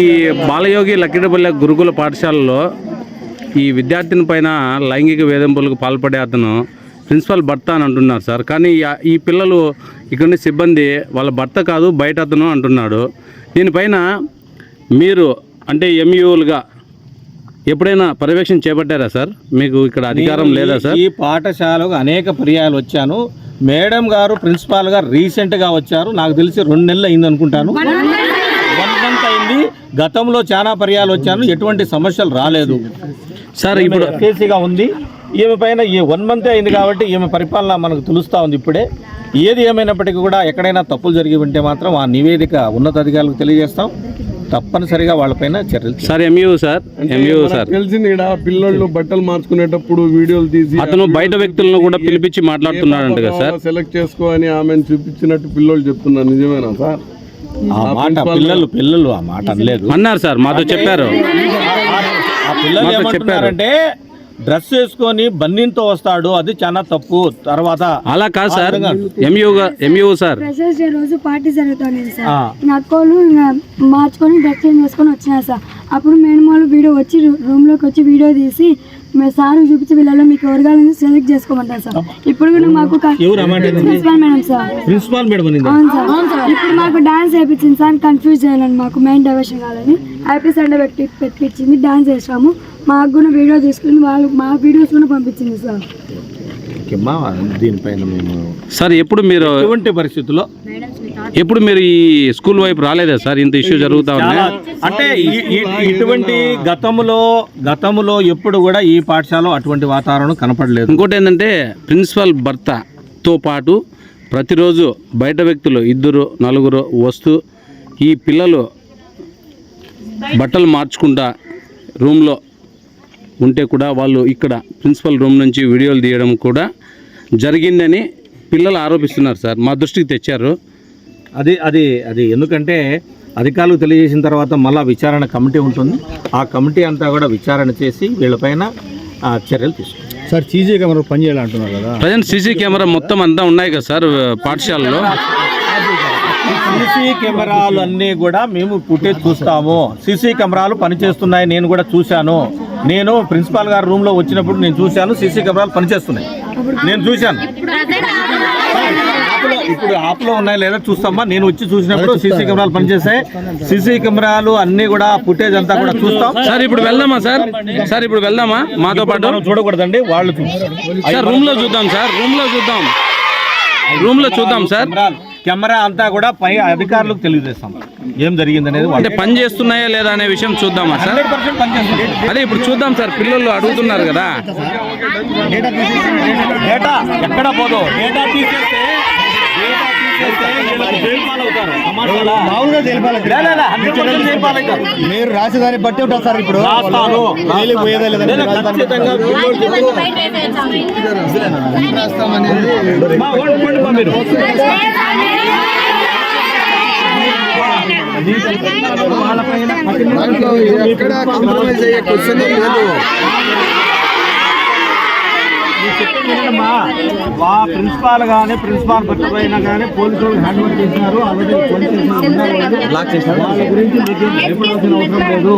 ఈ బాలయోగి లక్కిడపల్లె గురుకుల పాఠశాలలో ఈ విద్యార్థిని పైన లైంగిక వేధింపులకు పాల్పడే అతను ప్రిన్సిపల్ భర్త అని అంటున్నారు సార్. కానీ ఈ పిల్లలు ఇక్కడ సిబ్బంది వాళ్ళ భర్త కాదు బయట అతను అంటున్నాడు. దీనిపైన మీరు అంటే ఎంయూలుగా ఎప్పుడైనా పర్యవేక్షణ చేపట్టారా సార్? మీకు ఇక్కడ అధికారం లేదా సార్? ఈ పాఠశాలకు అనేక పర్యాయాలు వచ్చాను. మేడం గారు ప్రిన్సిపాల్ గారు రీసెంట్గా వచ్చారు. నాకు తెలిసి 2 నెలలు అయింది అనుకుంటాను. 1 మంత్ అయింది. గతంలో చాలా పర్యాయాలు వచ్చాను, ఎటువంటి సమస్యలు రాలేదు సార్. ఇప్పుడు కేసీగా ఉంది ఈమె పైన. ఈ 1 మంత్ అయింది కాబట్టి ఈమె పరిపాలన మనకు తెలుస్తూ ఉంది ఇప్పుడే. ఏది ఏమైనప్పటికీ కూడా ఎక్కడైనా తప్పులు జరిగి ఉంటే మాత్రం ఆ నివేదిక ఉన్నతాధికారులకు తెలియజేస్తాం. తప్పనిసరిగా వాళ్ళపైన చర్యలు. సార్ ఎంయూ సార్ తెలిసింది ఇక్కడ పిల్లలు బట్టలు మార్చుకునేటప్పుడు వీడియోలు తీసి అతను బయట వ్యక్తులను కూడా పిలిపించి మాట్లాడుతున్నాడంట కదా సార్. సెలెక్ట్ చేసుకో అని ఆమెను చూపించినట్టు పిల్లలు చెప్తున్నారు. నిజమేనా సార్? పిల్లలు ఆ మాట అనలేదు అన్నారు సార్, మాతో చెప్పారు. ఆ పిల్లలు ఏమంటున్నారంటే డ్రెస్ వేసుకొని బన్నీతో వస్తాడు, అది చాలా తప్పు. తర్వాత అలా కాదు సార్, ఎంయూ సార్ రోజు పార్టీ జరుగుతుంది సార్. నా అక్కలు మార్చుకొని డ్రెస్ చేంజ్ చేసుకొని వచ్చినారు సార్. అప్పుడు మేడం వాళ్ళు వీడియో వచ్చి రూమ్లోకి వచ్చి వీడియో తీసి సార్ చూపించి వీళ్ళలో మీకు ఎవరిగాలని సెలెక్ట్ చేసుకోమంటారు సార్. ఇప్పుడు కూడా మాకు ప్రిన్సిపల్ మేడం సార్. అవును సార్. ఇప్పుడు మాకు డాన్స్ వేయించింది సార్. కన్ఫ్యూజ్ చేయాలని మాకు మెయిన్ డైవర్షన్ కావాలని హ్యాపీ సండే పెట్టించింది. డాన్స్ చేసాము. మాకు కూడా వీడియో తీసుకుని వాళ్ళు మా వీడియోస్ కూడా పంపించింది సార్. దీనిపైన మేము సార్ ఎప్పుడు మీరు ఎటువంటి పరిస్థితుల్లో ఎప్పుడు మీరు ఈ స్కూల్ వైపు రాలేదా సార్? ఇంత ఇష్యూ జరుగుతా ఉన్నాయి అంటే ఇటువంటి గతంలో ఎప్పుడు కూడా ఈ పాఠశాలలో అటువంటి వాతావరణం కనపడలేదు. ఇంకోటి ఏంటంటే ప్రిన్సిపల్ భర్తతో పాటు ప్రతిరోజు బయట వ్యక్తులు 2, 4 వస్తూ ఈ పిల్లలు బట్టలు మార్చుకుంటా రూమ్లో ఉంటే కూడా వాళ్ళు ఇక్కడ ప్రిన్సిపల్ రూమ్ నుంచి వీడియోలు తీయడం కూడా జరిగిందని పిల్లలు ఆరోపిస్తున్నారు సార్. మా దృష్టికి తెచ్చారు. అది ఎందుకంటే అధికారులకు తెలియజేసిన తర్వాత మళ్ళీ విచారణ కమిటీ ఉంటుంది. ఆ కమిటీ అంతా కూడా విచారణ చేసి వీళ్ళపైన చర్యలు తీసుకుంటారు. సార్ సీసీ కెమెరా పనిచేయాలంటున్నారు కదా. ప్రజెంట్ సీసీ కెమెరా మొత్తం అంతా ఉన్నాయి కదా సార్ పాఠశాలలో. సీసీ కెమెరాలు అన్నీ కూడా మేము ఫుటేజ్ చూస్తాము. సీసీ కెమెరాలు పనిచేస్తున్నాయి. నేను కూడా చూశాను. నేను ప్రిన్సిపాల్ గారు రూమ్లో వచ్చినప్పుడు నేను చూశాను. సీసీ కెమెరాలు పనిచేస్తున్నాయి, నేను చూశాను. ఇప్పుడు యాప్లో ఉన్నాయి లేదా చూస్తామా. నేను వచ్చి చూసినప్పుడు సీసీ కెమెరాలు పనిచేస్తాయి. సీసీ కెమెరాలు అన్నీ కూడా ఫుటేజ్ అంతా కూడా చూస్తాం సార్. ఇప్పుడు వెళ్దామా సార్? ఇప్పుడు వెళ్దామా మాతో పాటు? చూడకూడదండి, వాళ్ళు చూస్తారు. రూమ్ లో చూద్దాం సార్. రూమ్ లో చూద్దాం సార్. కెమెరా అంతా కూడా పై అధికారులకు తెలియజేస్తాం ఏం జరిగింది అనేది. అంటే పని చేస్తున్నాయా లేదా అనే విషయం చూద్దామా సార్? 100% పనిచేస్తుంది. అదే ఇప్పుడు చూద్దాం సార్. పిల్లలు అడుగుతున్నారు కదా. డేటా ఎక్కడ పోదు. డేటా తీసేస్తే మీరు రాసేదాన్ని బట్టి ఉంటారు సార్. ఇప్పుడు ఎక్కడ కాంప్రమైజ్ అయ్యే క్వశ్చన్ లేదు. ప్రిన్సిపాల్ కానీ ప్రిన్సిపాల్ భర్త పైన కానీ పోలీసులు హ్యాండ్ ఓవర్ చేసినారు. ఆల్రెడీ పోలీస్ స్టేషన్ వాళ్ళ గురించి మీకు భయపడాల్సిన అవసరం లేదు.